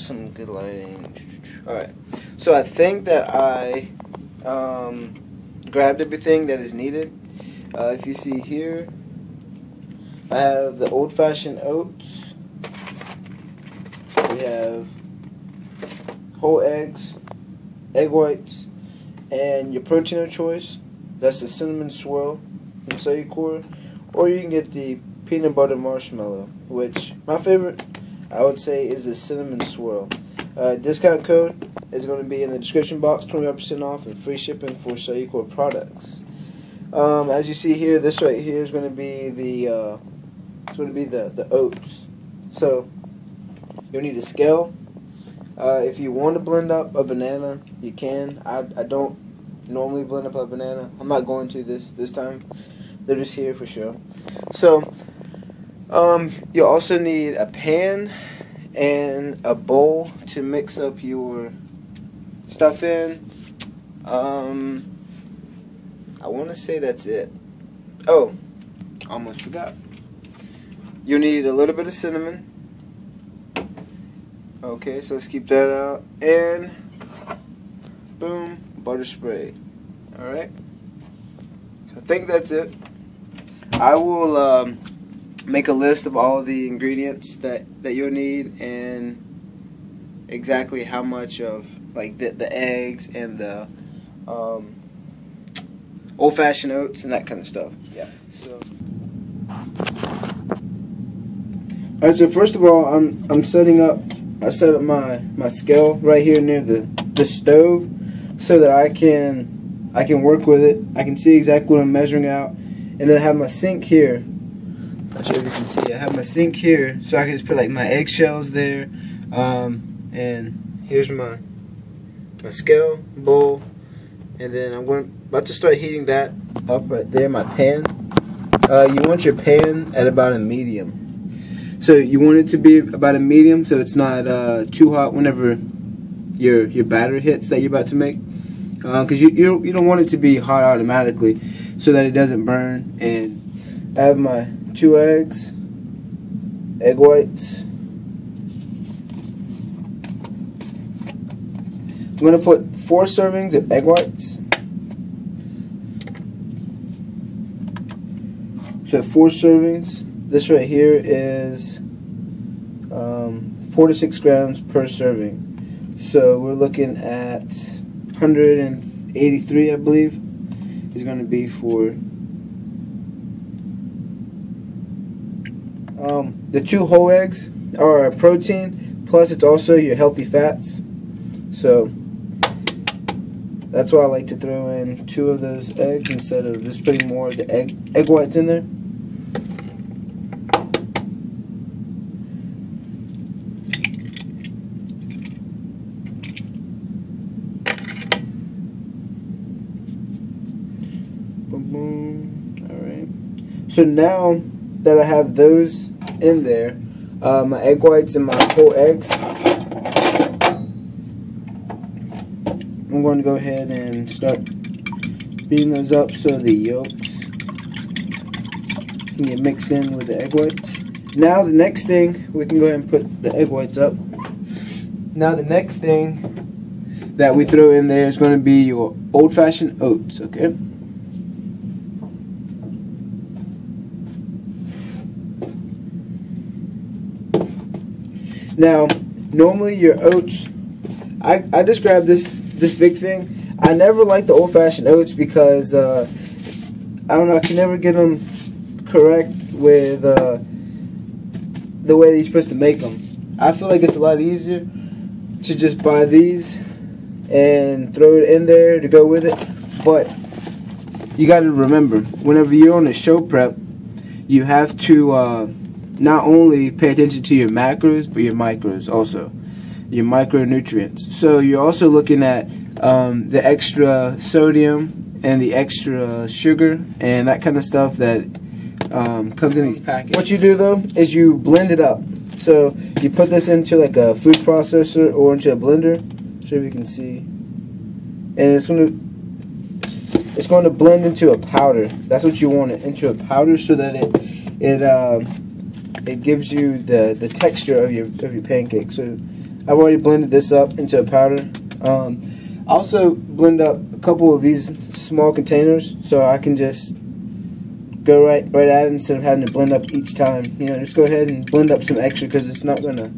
some good lighting. Alright, so I think that I grabbed everything that is needed. If you see here, I have the old-fashioned oats. We have whole eggs, egg whites, and your protein of choice. That's the cinnamon swirl from Cor, or you can get the peanut butter marshmallow, which my favorite, I would say, is the cinnamon swirl. Discount code is going to be in the description box, 25% off and free shipping for Cor products. As you see here, this right here is going to be the oats. So you'll need a scale. If you want to blend up a banana, you can. I don't normally blend up a banana. I'm not going to this time. They're just here for sure. So you'll also need a pan and a bowl to mix up your stuff in. I want to say that's it. Oh, almost forgot. You'll need a little bit of cinnamon. Okay, so let's keep that out. And boom, butter spray. Alright. So I think that's it. I will make a list of all the ingredients that you'll need and exactly how much of like the eggs and the old-fashioned oats and that kind of stuff. Yeah. So. Alright, so first of all, I'm setting up. I set up my scale right here near the stove so that I can work with it. I can see exactly what I'm measuring out, and then I have my sink here. Not sure if you can see. I have my sink here, so I can just put like my eggshells there, and here's my scale bowl, and then I'm about to start heating that up right there. My pan. You want your pan at about a medium. So you want it to be about a medium, so it's not too hot whenever your batter hits that you're about to make, because you don't want it to be hot automatically, so that it doesn't burn. And I have my 2 eggs, egg whites. I'm gonna put 4 servings of egg whites. So 4 servings. This right here is 4 to 6 grams per serving. So we're looking at 183, I believe, is going to be for the 2 whole eggs are a protein, plus it's also your healthy fats. So that's why I like to throw in 2 of those eggs instead of just putting more of the egg whites in there. Alright. So now that I have those in there, my egg whites and my whole eggs, I'm going to go ahead and start beating those up so the yolks can get mixed in with the egg whites. Now the next thing, we can go ahead and put the egg whites up. Now the next thing that we throw in there is going to be your old-fashioned oats, okay? Now, normally your oats, I just grabbed this big thing. I never liked the old-fashioned oats because I don't know, I can never get them correct with the way you're supposed to make them. I feel like it's a lot easier to just buy these and throw it in there to go with it. But you got to remember, whenever you're on a show prep, you have to not only pay attention to your macros, but your micros also, your micronutrients. So you're also looking at the extra sodium and the extra sugar and that kind of stuff that comes in these packets. What you do though is you blend it up. So you put this into like a food processor or into a blender. I'm sure if you can see, and it's going to blend into a powder. That's what you want it, into a powder, so that it gives you the texture of your pancake. So I've already blended this up into a powder. Also blend up a couple of these small containers so I can just go right at it instead of having to blend up each time. You know, just go ahead and blend up some extra because it's not going to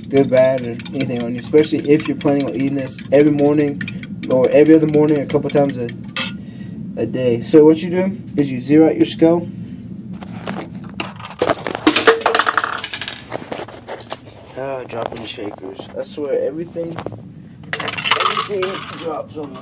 go bad or anything on you, especially if you're planning on eating this every morning or every other morning, a couple times a day. So what you do is you zero out your scale. Dropping shakers. I swear everything drops on me.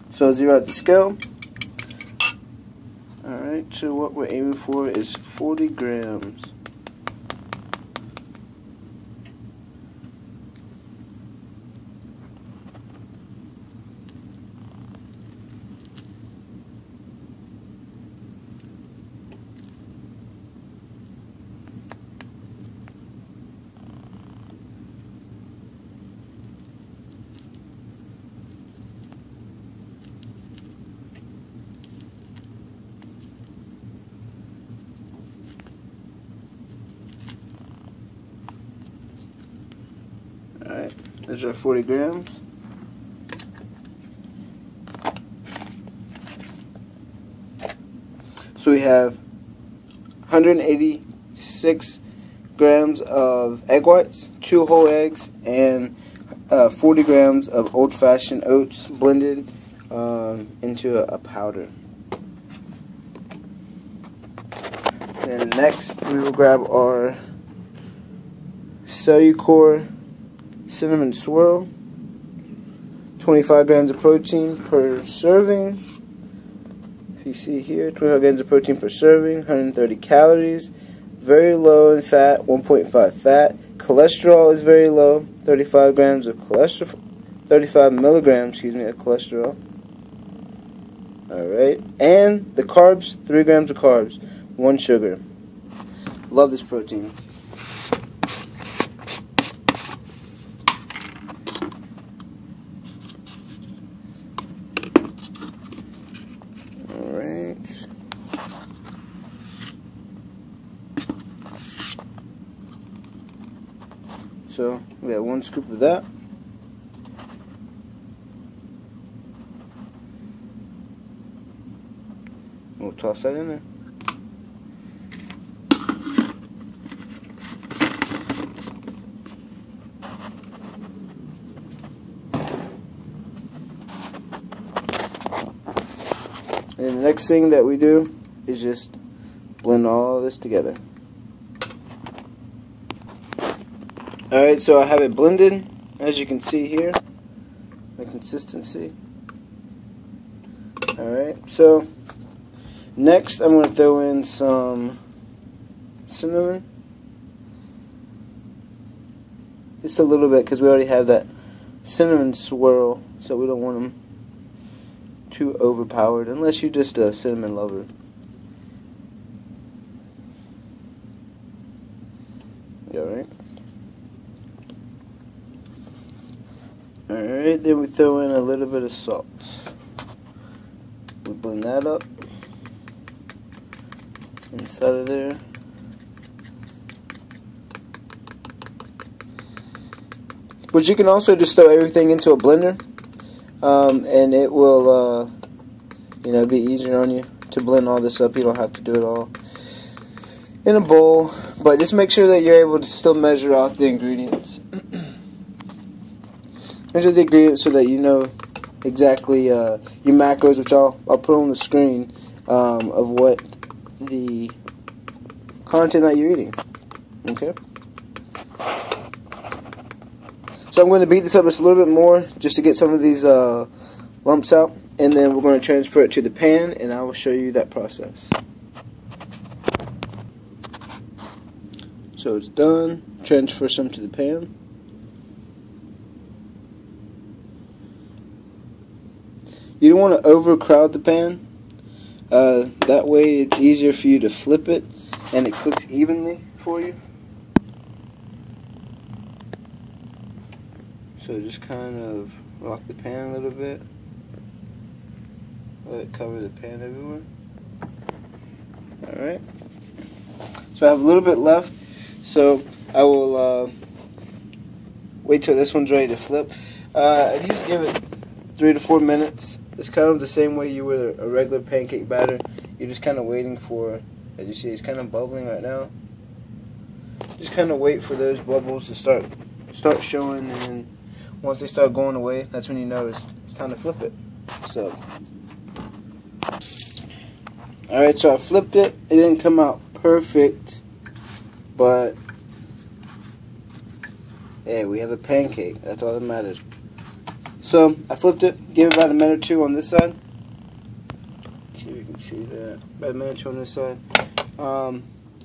So zero out the scale. Alright, so what we're aiming for is 40 grams. Alright, there's our 40 grams. So we have 186 grams of egg whites, 2 whole eggs, and 40 grams of old-fashioned oats blended into a powder. And next we will grab our Cor cinnamon swirl, 25 grams of protein per serving. If you see here, 25 grams of protein per serving, 130 calories, very low in fat, 1.5 fat. Cholesterol is very low, 35 grams of cholesterol, 35 milligrams, of cholesterol. Alright, and the carbs, 3 grams of carbs, 1 sugar. Love this protein. Alright. So we got 1 scoop of that. We'll toss that in there. And the next thing that we do is just blend all this together. Alright, so I have it blended, as you can see here, the consistency. Alright, so next I'm going to throw in some cinnamon. Just a little bit because we already have that cinnamon swirl, so we don't want them too overpowered unless you're just a cinnamon lover. Alright. Alright, then we throw in a little bit of salt. We blend that up inside of there. But you can also just throw everything into a blender, and it will, be easier on you to blend all this up. You don't have to do it all in a bowl, but just make sure that you're able to still measure out the ingredients. Measure the ingredients so that you know exactly your macros, which I'll put on the screen, of what the content that you're eating. Okay? So I'm going to beat this up just a little bit more just to get some of these lumps out, and then we're going to transfer it to the pan, and I will show you that process. So it's done. Transfer some to the pan. You don't want to overcrowd the pan. That way it's easier for you to flip it and it cooks evenly for you. So just kind of rock the pan a little bit. let it cover the pan everywhere. Alright. So I have a little bit left. So I will wait till this one's ready to flip. I just give it 3 to 4 minutes. It's kind of the same way you would a regular pancake batter. You're just kind of waiting for, as you see, it's kind of bubbling right now. Just kind of wait for those bubbles to start showing, and then once they start going away, that's when you know it's time to flip it. So, alright, so I flipped it. It didn't come out perfect, but hey, we have a pancake. That's all that matters. So I flipped it, gave it about a minute or two on this side. See if you can see that. About a minute or two on this side.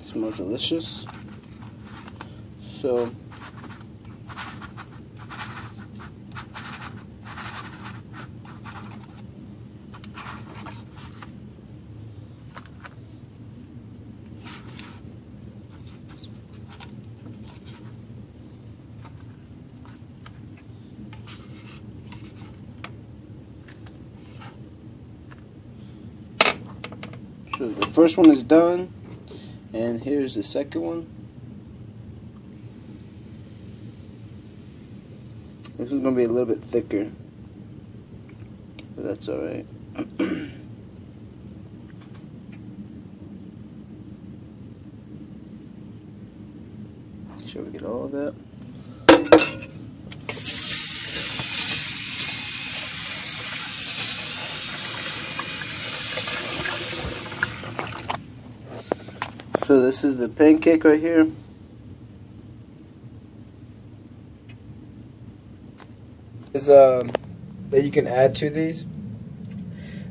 Smells delicious. So the first one is done, and here's the second one. This is going to be a little bit thicker, but that's alright. Make sure we get all of that. So this is the pancake right here. Is that you can add to these.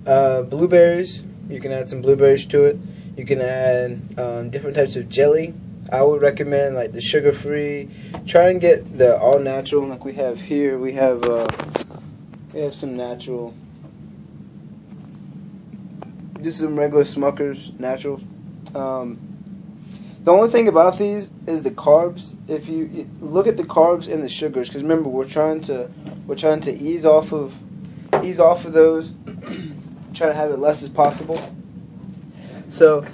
Blueberries. You can add some blueberries to it. You can add different types of jelly. I would recommend like the sugar-free. Try and get the all-natural like we have here. We have some natural. Just some regular Smucker's naturals. The only thing about these is the carbs. If you look at the carbs and the sugars, because remember we're trying to ease off of those, try to have it less as possible. So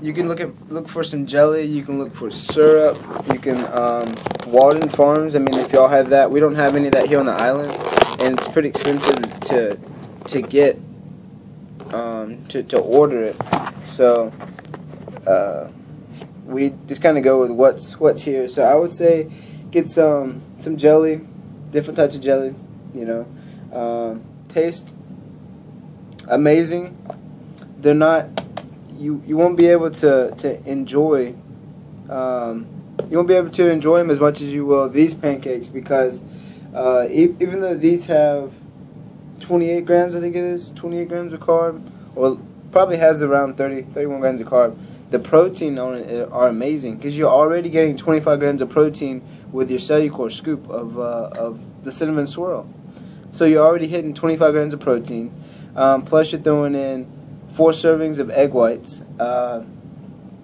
you can look for some jelly. You can look for syrup. You can Walden Farms. I mean, if y'all have that, we don't have any of that here on the island, and it's pretty expensive to get to order it. So. We just kind of go with what's here. So I would say get some jelly, different types of jelly. You know, taste amazing. They're not. You won't be able to enjoy. You won't be able to enjoy them as much as you will these pancakes, because even though these have 28 grams, I think it is 28 grams of carb, or probably has around 31 grams of carb. The protein on it are amazing, because you're already getting 25 grams of protein with your Cellucor scoop of the cinnamon swirl. So you're already hitting 25 grams of protein. Plus you're throwing in 4 servings of egg whites, and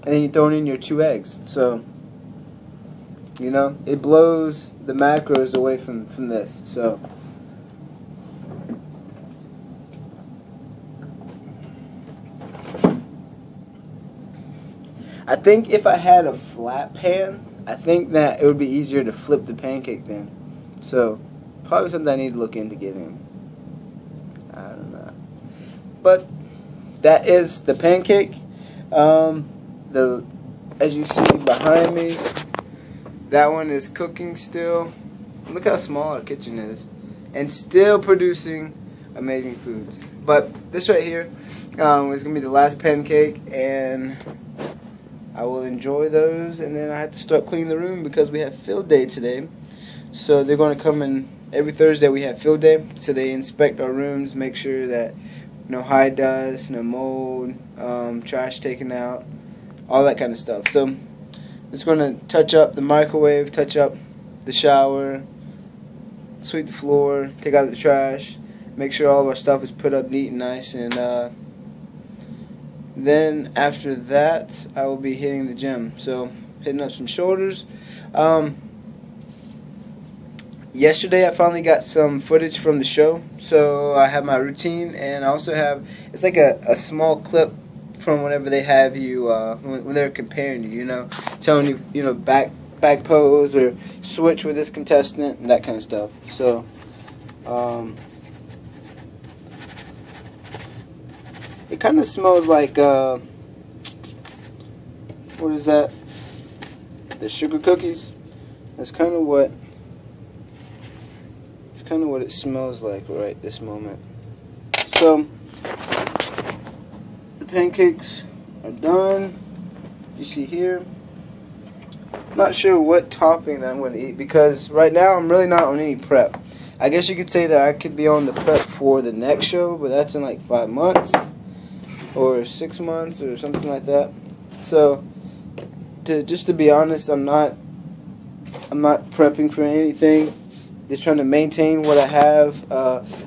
then you're throwing in your 2 eggs. So you know, it blows the macros away from this. So I think if I had a flat pan, I think that it would be easier to flip the pancake then. So probably something I need to look into getting. I don't know. But that is the pancake. As you see behind me, that one is cooking still. Look how small our kitchen is, and still producing amazing foods. But this right here is gonna be the last pancake, and I will enjoy those, and then I have to start cleaning the room because we have field day today. So they're going to come in every Thursday. We have field day, so they inspect our rooms, make sure that no high dust, no mold, trash taken out, all that kind of stuff. So I'm just going to touch up the microwave, touch up the shower, sweep the floor, take out the trash, make sure all of our stuff is put up neat and nice, and then after that, I will be hitting the gym. So hitting up some shoulders. yesterday I finally got some footage from the show. So I have my routine, and I also have, it's like a small clip from whenever they have you, when they're comparing you, you know, telling you, you know, back pose or switch with this contestant and that kind of stuff. So, it kind of smells like, what is that? The sugar cookies. That's kind of what it smells like right this moment. So the pancakes are done. You see here. Not sure what topping that I'm going to eat, because right now I'm really not on any prep. I guess you could say that I could be on the prep for the next show, but that's in like 5 months or 6 months or something like that. So just to be honest, I'm not prepping for anything. Just trying to maintain what I have.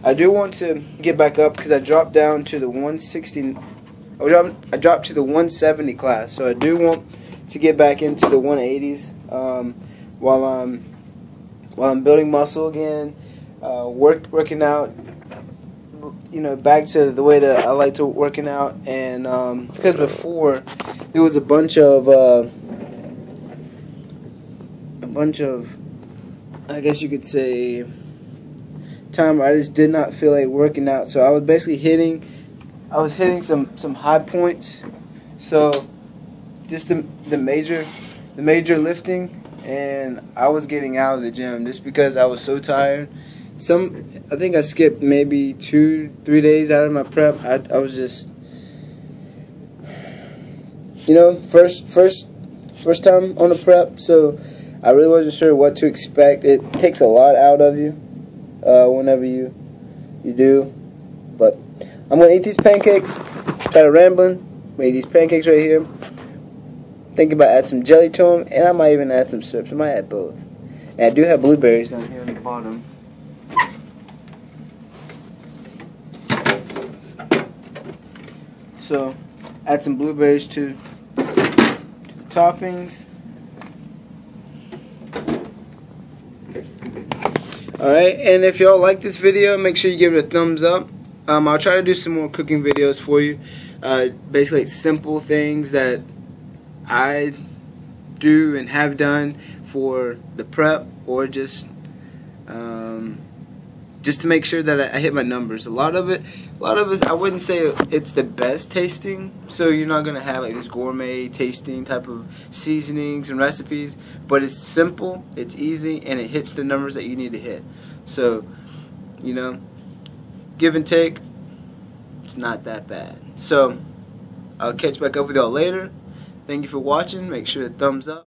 I do want to get back up because I dropped down to the 160. I dropped to the 170 class, so I do want to get back into the 180s while I'm building muscle again, working out. You know, back to the way that I like to working out, and because before there was a bunch of I guess you could say time where I just did not feel like working out. So I was basically hitting some high points. So just the major lifting, and I was getting out of the gym just because I was so tired. I think I skipped maybe 2-3 days out of my prep. I was just, you know, first time on the prep, so I really wasn't sure what to expect. It takes a lot out of you whenever you do. But I'm gonna eat these pancakes. Kind of rambling. I'm gonna eat these pancakes right here. Thinking about adding some jelly to them, and I might even add some syrup. I might add both. And I do have blueberries down here on the bottom. So add some blueberries to the toppings. Alright, and if y'all like this video, make sure you give it a thumbs up. I'll try to do some more cooking videos for you. Basically, like simple things that I do and have done for the prep, or just to make sure that I hit my numbers. A lot of it, I wouldn't say it's the best tasting, so you're not gonna have like this gourmet tasting type of seasonings and recipes, but it's simple, it's easy, and it hits the numbers that you need to hit. So, you know, give and take, it's not that bad. So I'll catch back up with y'all later. Thank you for watching. Make sure to thumbs up.